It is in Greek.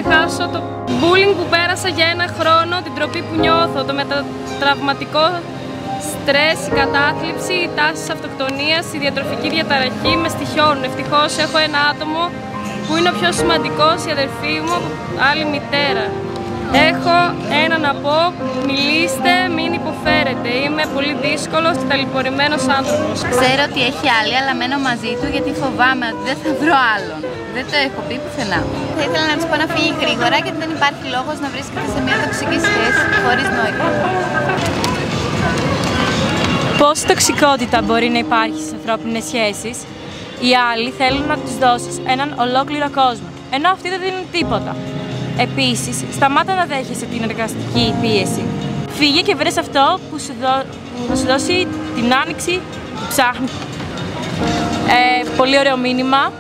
ξεχάσω το bullying που πέρασα για ένα χρόνο, την τροπή που νιώθω, το μετατραυματικό στρες, η κατάθλιψη, οι τάσεις αυτοκτονίας, η διατροφική διαταραχή με στοιχιώνουν. Ευτυχώς έχω ένα άτομο που είναι ο πιο σημαντικός, η αδερφή μου, άλλη μητέρα. Έχω ένα να πω, μιλήστε, μην υποφέρετε. Είμαι πολύ δύσκολος και ταλαιπωρημένος άνθρωπος. Ξέρω ότι έχει άλλη, αλλά μένω μαζί του γιατί φοβάμαι ότι δεν θα βρω άλλον. Δεν το έχω πει πουθενά. Θα ήθελα να της πω να φύγει γρήγορα γιατί δεν υπάρχει λόγος να βρίσκεται σε μια τοξική σχέση χωρίς νόημα. Πόση τοξικότητα μπορεί να υπάρχει στις ανθρώπινες σχέσεις? Οι άλλοι θέλουν να τους δώσεις έναν ολόκληρο κόσμο, ενώ αυτοί δεν δίνουν τίποτα. Επίσης, σταμάτα να δέχεσαι την εργαστική πίεση. Φύγε και βρες αυτό που θα σου δώσει την άνοιξη που ψάχνεις. Πολύ ωραίο μήνυμα.